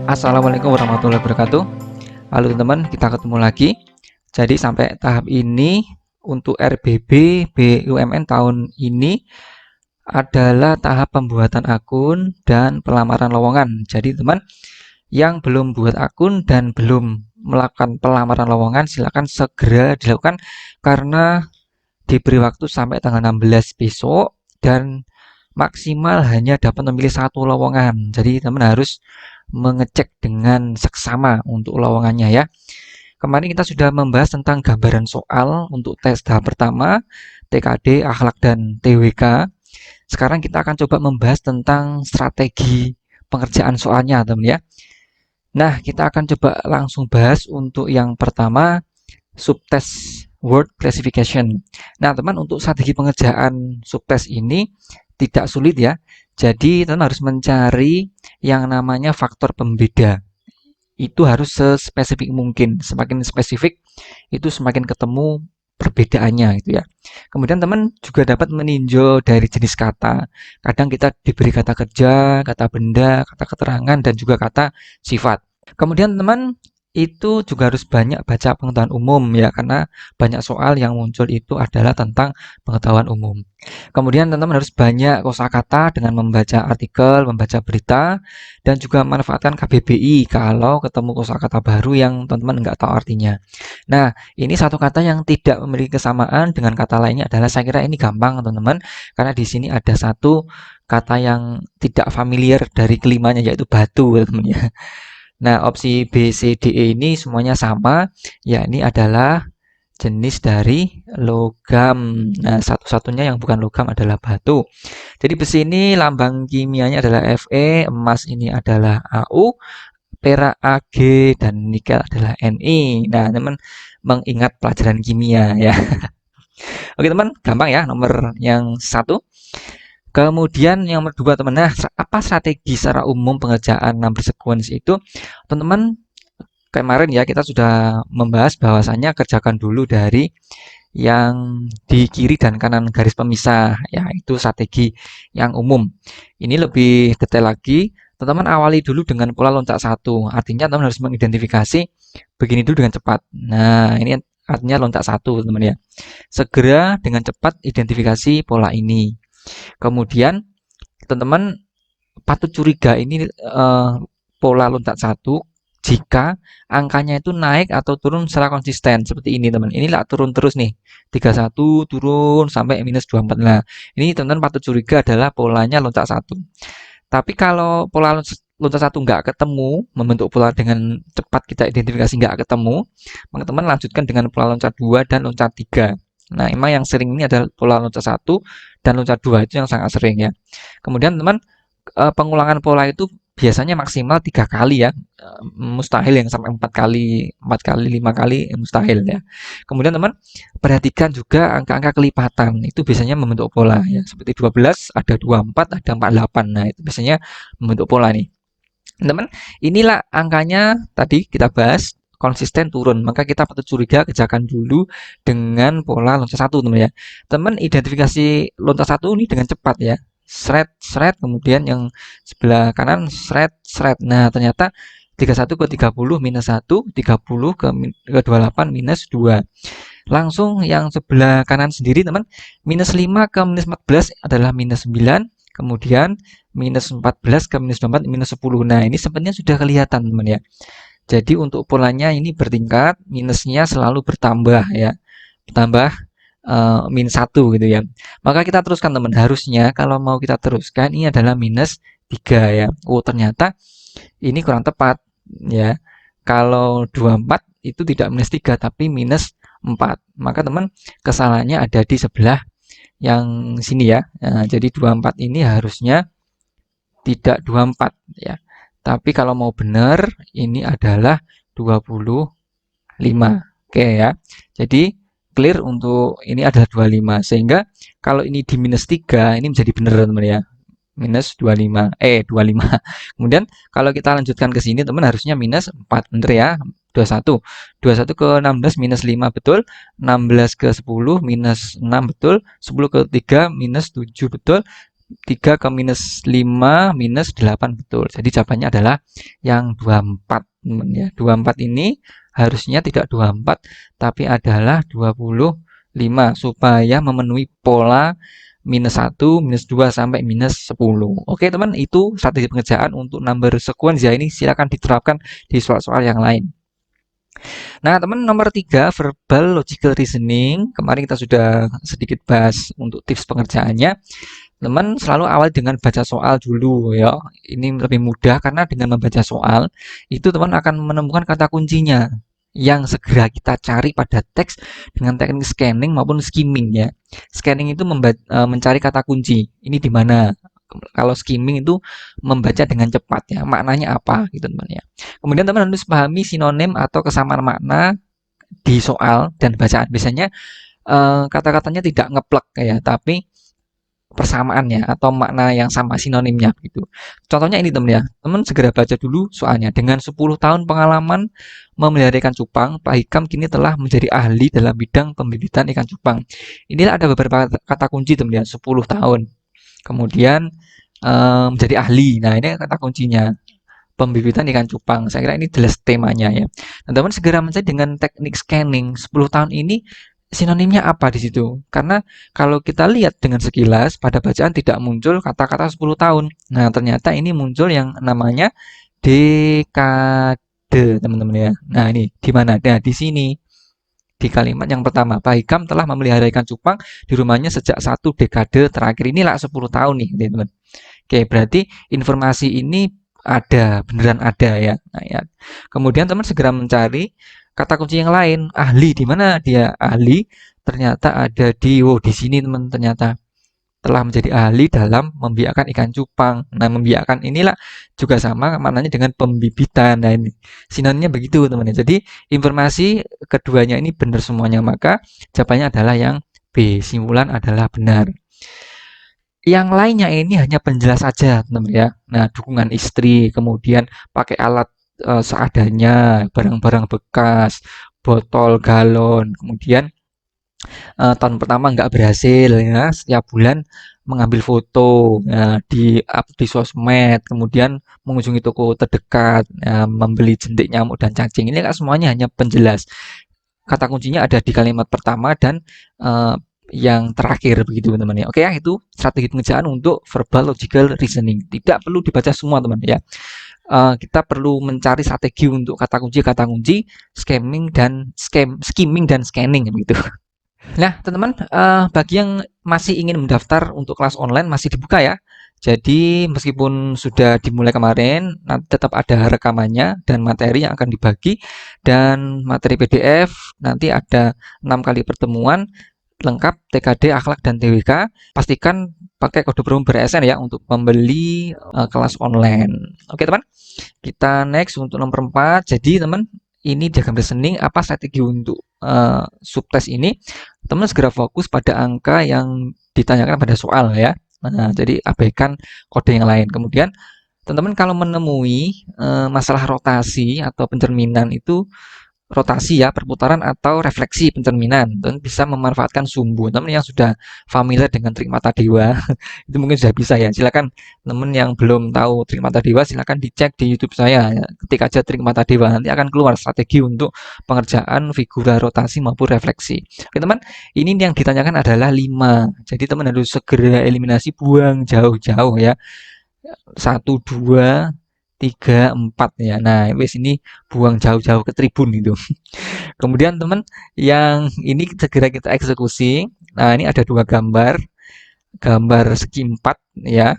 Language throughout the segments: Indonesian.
Assalamualaikum warahmatullahi wabarakatuh. Halo teman-teman, kita ketemu lagi. Jadi sampai tahap ini untuk RBB BUMN tahun ini adalah tahap pembuatan akun dan pelamaran lowongan. Jadi teman yang belum buat akun dan belum melakukan pelamaran lowongan silakan segera dilakukan karena diberi waktu sampai tanggal 16 besok dan maksimal hanya dapat memilih satu lowongan. Jadi teman harus mengecek dengan seksama untuk lowongannya ya. Kemarin kita sudah membahas tentang gambaran soal untuk tes tahap pertama, TKD, akhlak, dan TWK. Sekarang kita akan coba membahas tentang strategi pengerjaan soalnya teman ya. Nah, kita akan coba langsung bahas untuk yang pertama, subtest word classification. Nah, teman, untuk strategi pengerjaan subtest ini tidak sulit ya. Jadi, teman harus mencari yang namanya faktor pembeda. Itu harus sespesifik mungkin. Semakin spesifik, itu semakin ketemu perbedaannya gitu ya. Kemudian teman juga dapat meninjau dari jenis kata. Kadang kita diberi kata kerja, kata benda, kata keterangan, dan juga kata sifat. Kemudian teman itu juga harus banyak baca pengetahuan umum ya, karena banyak soal yang muncul itu adalah tentang pengetahuan umum. Kemudian teman-teman harus banyak kosakata dengan membaca artikel, membaca berita, dan juga manfaatkan KBBI kalau ketemu kosakata baru yang teman-teman nggak tahu artinya. Nah, ini satu kata yang tidak memiliki kesamaan dengan kata lainnya adalah, saya kira ini gampang teman-teman, karena di sini ada satu kata yang tidak familiar dari kelimanya yaitu batu teman-teman ya. Nah, opsi B, C, D, E ini semuanya sama, yakni adalah jenis dari logam. Nah, satu-satunya yang bukan logam adalah batu. Jadi besi ini lambang kimianya adalah Fe, emas ini adalah Au, perak Ag, dan nikel adalah Ni. Nah, teman mengingat pelajaran kimia ya. Oke teman, gampang ya nomor yang satu. Kemudian yang kedua teman, nah apa strategi secara umum pengerjaan number sequence itu? Teman-teman kemarin ya kita sudah membahas bahwasannya kerjakan dulu dari yang di kiri dan kanan garis pemisah ya, itu strategi yang umum. Ini lebih detail lagi, teman-teman awali dulu dengan pola loncat satu, artinya teman harus mengidentifikasi begini dulu dengan cepat. Nah, ini artinya loncat satu teman ya, segera dengan cepat identifikasi pola ini. Kemudian teman-teman patut curiga ini pola loncat satu jika angkanya itu naik atau turun secara konsisten seperti ini teman. Inilah turun terus nih, 31 turun sampai minus 24. Nah, ini teman-teman patut curiga adalah polanya loncat satu. Tapi kalau pola loncat satu nggak ketemu, membentuk pola dengan cepat kita identifikasi nggak ketemu, maka teman lanjutkan dengan pola loncat 2 dan loncat 3. Nah, memang yang sering ini adalah pola loncat satu dan loncat 2 itu yang sangat sering ya. Kemudian teman pengulangan pola itu biasanya maksimal 3 kali ya, mustahil yang sampai 4 kali 5 kali mustahil ya. Kemudian teman perhatikan juga angka-angka kelipatan, itu biasanya membentuk pola ya, seperti 12 ada 24 ada 48. Nah, itu biasanya membentuk pola nih teman. Inilah angkanya tadi kita bahas konsisten turun, maka kita patut curiga, kerjakan dulu dengan pola loncat satu teman ya. Teman identifikasi loncat satu ini dengan cepat ya, shred shred, kemudian yang sebelah kanan shred shred. Nah, ternyata 31 ke 30 minus 1, 30 ke 28 minus 2. Langsung yang sebelah kanan sendiri teman, minus 5 ke minus 14 adalah minus 9, kemudian minus 14 ke minus 24 minus 10. Nah, ini sebenarnya sudah kelihatan teman ya. Jadi untuk polanya ini bertingkat, minusnya selalu bertambah ya, bertambah min 1 gitu ya. Maka kita teruskan teman, harusnya kalau mau kita teruskan ini adalah minus 3 ya. Oh, ternyata ini kurang tepat ya. Kalau 24 itu tidak minus 3 tapi minus 4. Maka teman kesalahannya ada di sebelah yang sini ya. Nah, jadi 24 ini harusnya tidak 24 ya. Tapi kalau mau benar ini adalah 25. Oke ya. Jadi clear untuk ini adalah 25. Sehingga kalau ini di minus 3 ini menjadi benar teman ya. Minus 25. 25. Kemudian kalau kita lanjutkan ke sini teman harusnya minus 4 benar ya. 21. 21 ke 16 minus 5 betul. 16 ke 10 minus 6 betul. 10 ke 3 minus 7 betul. 3 ke minus 5 minus 8 betul. Jadi jawabannya adalah yang 24 teman ya. 24 ini harusnya tidak 24 tapi adalah 25 supaya memenuhi pola minus 1, minus 2 sampai minus 10. Oke teman, itu strategi pengerjaan untuk number sequence ya. Ini silakan diterapkan di soal-soal yang lain. Nah, teman nomor 3, verbal logical reasoning. Kemarin kita sudah sedikit bahas untuk tips pengerjaannya. Teman selalu awal dengan baca soal dulu ya. Ini lebih mudah karena dengan membaca soal itu teman akan menemukan kata kuncinya yang segera kita cari pada teks dengan teknik scanning maupun skimming ya. Scanning itu mencari kata kunci. Ini di mana? Kalau skimming itu membaca dengan cepat ya. Maknanya apa gitu teman ya. Kemudian teman harus pahami sinonim atau kesamaan makna di soal dan bacaan. Biasanya kata-katanya tidak ngeplek ya, tapi persamaannya atau makna yang sama sinonimnya gitu. Contohnya ini teman ya. Teman segera baca dulu soalnya. Dengan 10 tahun pengalaman memelihara ikan cupang, Pak Hikam kini telah menjadi ahli dalam bidang pembibitan ikan cupang. Inilah ada beberapa kata kunci teman ya, 10 tahun. Kemudian menjadi ahli. Nah, ini kata kuncinya. Pembibitan ikan cupang. Saya kira ini jelas temanya ya. Nah, teman segera mencari dengan teknik scanning. 10 tahun ini sinonimnya apa di situ? Karena kalau kita lihat dengan sekilas pada bacaan tidak muncul kata-kata 10 tahun. Nah, ternyata ini muncul yang namanya dekade, teman-teman ya. Nah, ini di mana? Nah, di sini di kalimat yang pertama, Pak Hikam telah memelihara ikan cupang di rumahnya sejak 1 dekade terakhir. Inilah 10 tahun nih, teman-teman. Oke, berarti informasi ini ada, beneran ada ya. Nah, ya. Kemudian teman segera mencari kata kunci yang lain. Ahli, di mana dia ahli? Ternyata ada di sini teman, ternyata telah menjadi ahli dalam membiakkan ikan cupang. Nah, membiakkan inilah juga sama maknanya dengan pembibitan. Nah, ini sinonimnya begitu teman. Jadi informasi keduanya ini benar semuanya, maka jawabannya adalah yang B. Simpulan adalah benar. Yang lainnya ini hanya penjelas saja, teman ya. Nah, dukungan istri, kemudian pakai alat seadanya, barang-barang bekas, botol, galon, kemudian tahun pertama nggak berhasil ya, setiap bulan mengambil foto ya, di up di sosmed, kemudian mengunjungi toko terdekat, ya, membeli jentik nyamuk dan cacing. Ini kan semuanya hanya penjelas. Kata kuncinya ada di kalimat pertama dan eh, yang terakhir begitu teman-teman ya. Oke ya, itu strategi pengerjaan untuk verbal logical reasoning. Tidak perlu dibaca semua teman ya. Kita perlu mencari strategi untuk kata kunci, skimming dan scanning begitu. Nah, teman-teman, bagi yang masih ingin mendaftar untuk kelas online masih dibuka ya. Jadi meskipun sudah dimulai kemarin, nanti tetap ada rekamannya dan materi yang akan dibagi dan materi PDF nanti ada 6 kali pertemuan lengkap TKD, akhlak dan TWK. Pastikan pakai kode promo BRSN ya untuk membeli kelas online. Oke, teman. Kita next untuk nomor 4. Jadi, teman, ini diagram reasoning apa strategi untuk subtes ini? Teman segera fokus pada angka yang ditanyakan pada soal ya. Nah, jadi abaikan kode yang lain. Kemudian teman-teman kalau menemui masalah rotasi atau pencerminan itu rotasi ya, perputaran atau refleksi pencerminan dan bisa memanfaatkan sumbu. Teman yang sudah familiar dengan trik mata dewa itu mungkin sudah bisa ya. Silakan teman yang belum tahu trik mata dewa silakan dicek di YouTube saya ya. Ketik aja trik mata dewa nanti akan keluar strategi untuk pengerjaan figura rotasi maupun refleksi. Oke teman, ini yang ditanyakan adalah 5. Jadi teman harus segera eliminasi, buang jauh-jauh ya. 1, 2, 3, 4 ya. Nah, wis ini buang jauh-jauh ke tribun itu. Kemudian teman yang ini segera kita eksekusi. Nah, ini ada 2 gambar. Gambar segi 4 ya.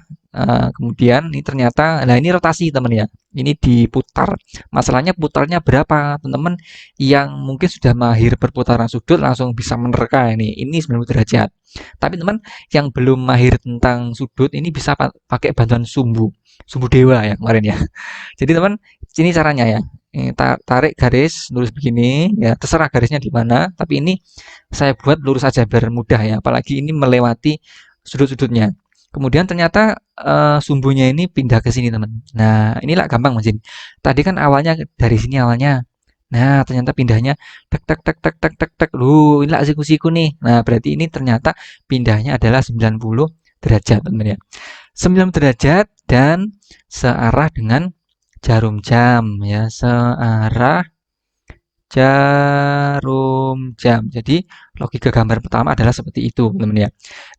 Kemudian ini ternyata, nah ini rotasi teman ya. Ini diputar. Masalahnya putarnya berapa teman-teman yang mungkin sudah mahir berputaran sudut langsung bisa menerka ini. Ini 90 derajat. Tapi teman yang belum mahir tentang sudut ini bisa pakai bantuan sumbu. Sumbu dewa ya kemarin ya. Jadi teman, ini caranya ya. Ini tarik garis lurus begini ya, terserah garisnya di mana, tapi ini saya buat lurus saja biar mudah ya, apalagi ini melewati sudut-sudutnya. Kemudian ternyata sumbunya ini pindah ke sini teman. Nah, inilah gampang Mas. Tadi kan awalnya dari sini awalnya. Nah, ternyata pindahnya tek tek tek tek tek tek tek. Inilah eksekusiku nih. Nah, berarti ini ternyata pindahnya adalah 90 derajat teman ya. 90 derajat dan searah dengan jarum jam ya, searah jarum jam. Jadi logika gambar pertama adalah seperti itu, teman ya.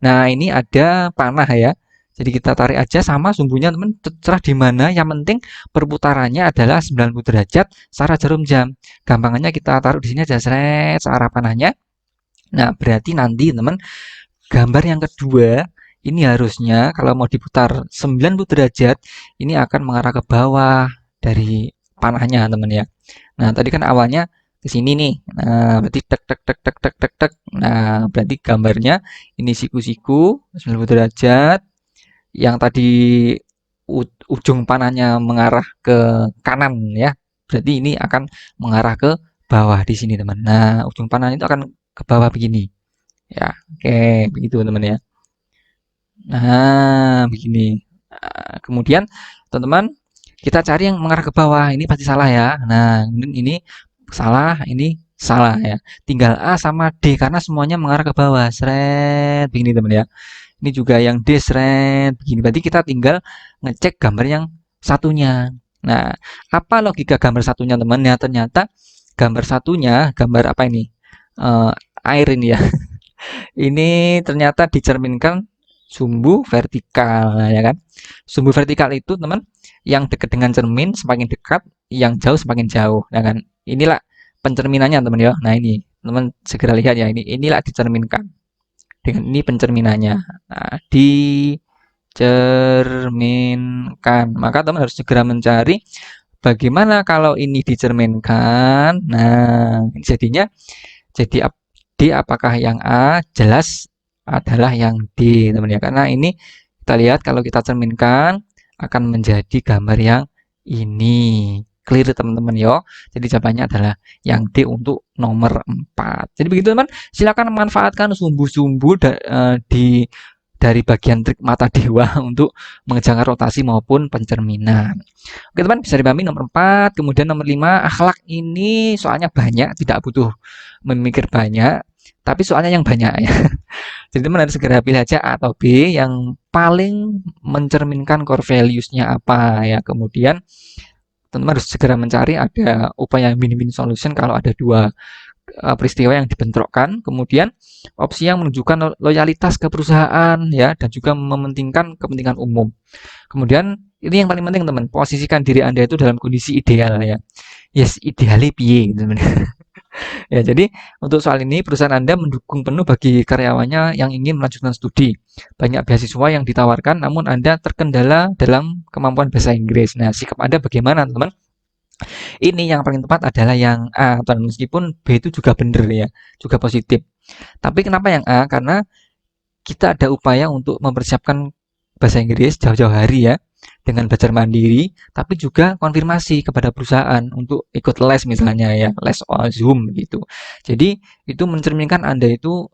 Nah, ini ada panah ya. Jadi kita tarik aja sama sumbunya, teman. Terserah di mana, yang penting perputarannya adalah 90 derajat searah jarum jam. Gampangannya kita taruh di sini aja, seret, searah panahnya. Nah, berarti nanti, teman, gambar yang kedua ini harusnya kalau mau diputar 90 derajat, ini akan mengarah ke bawah dari panahnya, teman ya. Nah, tadi kan awalnya ke sini nih. Nah, berarti tek tek tek tek tek tek tek. Nah, berarti gambarnya ini siku-siku 90 derajat. Yang tadi ujung panahnya mengarah ke kanan ya. Berarti ini akan mengarah ke bawah di sini, teman. Nah, ujung panah itu akan ke bawah begini. Ya, oke, begitu teman ya. Nah, begini. Nah, kemudian teman-teman kita cari yang mengarah ke bawah. Ini pasti salah ya. Nah, kemudian ini salah, ini salah ya. Tinggal A sama D karena semuanya mengarah ke bawah. Seret, begini teman ya. Ini juga yang D seret, begini. Berarti kita tinggal ngecek gambar yang satunya. Nah, apa logika gambar satunya teman ya? Ternyata gambar satunya, gambar apa ini? Eh, air ini ya. Ini ternyata dicerminkan sumbu vertikal ya kan. Sumbu vertikal itu teman yang dekat dengan cermin semakin dekat, yang jauh semakin jauh ya kan. Inilah pencerminannya teman ya. Nah, ini teman segera lihat ya, inilah dicerminkan. Dengan ini pencerminannya. Nah, dicerminkan. Maka teman harus segera mencari bagaimana kalau ini dicerminkan. Nah, jadinya jadi D apakah yang A? Jelas adalah yang D, teman ya. Karena ini kita lihat kalau kita cerminkan akan menjadi gambar yang ini. Clear teman-teman yo. Jadi jawabannya adalah yang D untuk nomor 4. Jadi begitu teman. Silakan memanfaatkan sumbu-sumbu dari bagian trik mata dewa untuk mengerjakan rotasi maupun pencerminan. Oke teman, bisa dipahami nomor 4. Kemudian nomor 5, akhlak ini soalnya banyak, tidak butuh memikir banyak, tapi soalnya yang banyak ya. Jadi teman harus segera pilih aja A atau B yang paling mencerminkan core values-nya apa ya. Kemudian teman harus segera mencari ada upaya win-win solution kalau ada dua peristiwa yang dibentrokkan. Kemudian opsi yang menunjukkan loyalitas ke perusahaan ya dan juga mementingkan kepentingan umum. Kemudian ini yang paling penting teman, posisikan diri Anda itu dalam kondisi ideal ya. Yes, idealnya piye teman. Ya, jadi untuk soal ini perusahaan Anda mendukung penuh bagi karyawannya yang ingin melanjutkan studi. Banyak beasiswa yang ditawarkan, namun Anda terkendala dalam kemampuan bahasa Inggris. Nah, sikap Anda bagaimana, teman? Ini yang paling tepat adalah yang A, teman. Meskipun B itu juga benar ya, juga positif. Tapi kenapa yang A? Karena kita ada upaya untuk mempersiapkan bahasa Inggris jauh-jauh hari ya, dengan belajar mandiri, tapi juga konfirmasi kepada perusahaan untuk ikut les misalnya ya, les Zoom gitu. Jadi itu mencerminkan Anda itu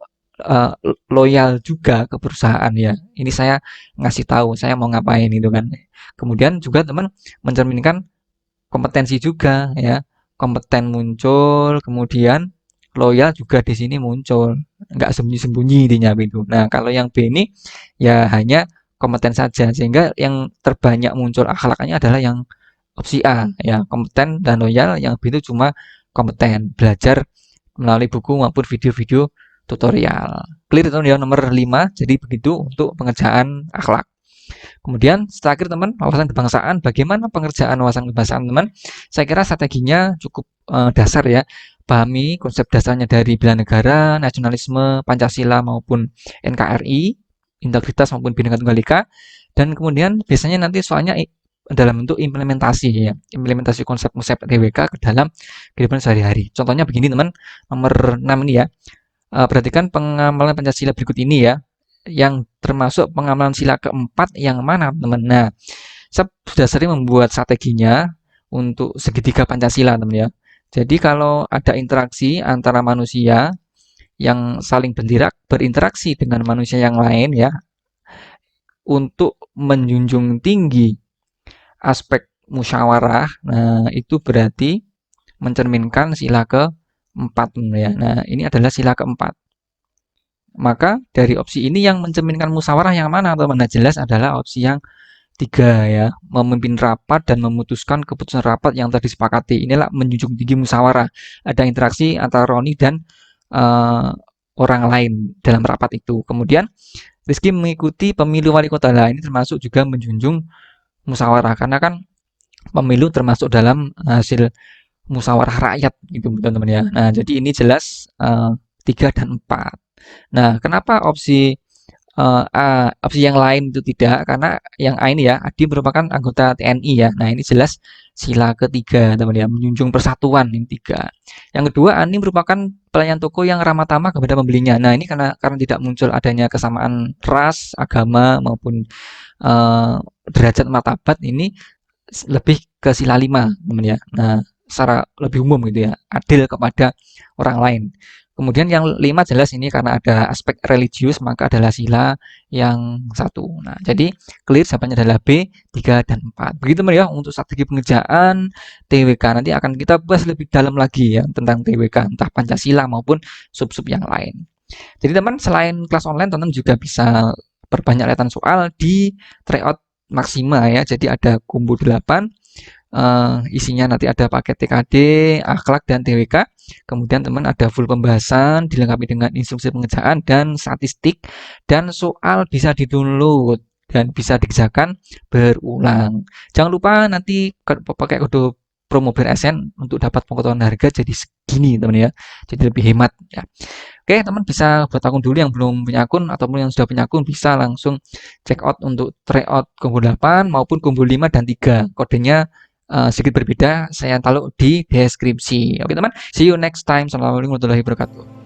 loyal juga ke perusahaan ya. Ini saya ngasih tahu saya mau ngapain itu kan. Kemudian juga teman mencerminkan kompetensi juga ya. Kompeten muncul, kemudian loyal juga di sini muncul. Nggak sembunyi-sembunyi intinya itu. Nah, kalau yang B ini ya hanya kompeten saja sehingga yang terbanyak muncul akhlaknya adalah yang opsi A ya, kompeten dan loyal. Yang B itu cuma kompeten, belajar melalui buku maupun video-video tutorial. Clear itu ya nomor 5. Jadi begitu untuk pengerjaan akhlak. Kemudian terakhir teman, wawasan kebangsaan. Bagaimana pengerjaan wawasan kebangsaan teman? Saya kira strateginya cukup dasar ya. Pahami konsep dasarnya dari bela negara, nasionalisme, Pancasila maupun NKRI, integritas maupun Bhinneka Tunggal Ika. Dan kemudian biasanya nanti soalnya dalam bentuk implementasi ya, implementasi konsep-konsep TWK ke dalam kehidupan sehari-hari. Contohnya begini teman, nomor 6 ini ya. Perhatikan pengamalan Pancasila berikut ini ya, yang termasuk pengamalan sila keempat yang mana teman. Nah, saya sudah sering membuat strateginya untuk segitiga Pancasila teman ya. Jadi kalau ada interaksi antara manusia yang saling berinteraksi dengan manusia yang lain ya, untuk menjunjung tinggi aspek musyawarah, nah itu berarti mencerminkan sila keempat ya. Nah, ini adalah sila keempat. Maka dari opsi ini yang mencerminkan musyawarah yang mana teman? Nah, jelas adalah opsi yang 3 ya, memimpin rapat dan memutuskan keputusan rapat yang telah disepakati. Inilah menjunjung tinggi musyawarah. Ada interaksi antara Roni dan uh, orang lain dalam rapat itu. Kemudian Rizky mengikuti pemilu wali kota. Nah, ini termasuk juga menjunjung musyawarah karena kan pemilu termasuk dalam hasil musyawarah rakyat gitu teman-teman ya. Nah, jadi ini jelas 3 dan 4. Nah, kenapa opsi yang lain itu tidak? Karena yang A ini ya, Adi merupakan anggota TNI ya. Nah, ini jelas sila ketiga, teman ya, menjunjung persatuan ini 3. Yang kedua, Ani merupakan pelayan toko yang ramah tamah kepada pembelinya. Nah, ini karena tidak muncul adanya kesamaan ras, agama maupun derajat martabat ini lebih ke sila 5, teman ya. Nah, secara lebih umum gitu ya, adil kepada orang lain. Kemudian yang 5 jelas ini karena ada aspek religius maka adalah sila yang 1. Nah, jadi clear jawabannya adalah B, 3 dan 4. Begitu teman ya untuk strategi pengerjaan TWK. Nanti akan kita bahas lebih dalam lagi ya tentang TWK entah Pancasila maupun sub-sub yang lain. Jadi teman selain kelas online teman juga bisa perbanyak latihan soal di tryout Maxima ya. Jadi ada Kumbu 8 isinya nanti ada paket TKD, akhlak dan TWK. Kemudian teman ada full pembahasan dilengkapi dengan instruksi pengerjaan dan statistik dan soal bisa di-download dan bisa dikerjakan berulang. Jangan lupa nanti pakai kode promo BRSN untuk dapat potongan harga jadi segini teman ya. Jadi lebih hemat ya. Oke, teman bisa buat akun dulu yang belum punya akun ataupun yang sudah punya akun bisa langsung check out untuk tryout Kumbu 8 maupun Kumbu 5 dan 3. Kodenya sedikit berbeda, saya taruh di deskripsi. Oke teman, see you next time. Assalamualaikum warahmatullahi wabarakatuh.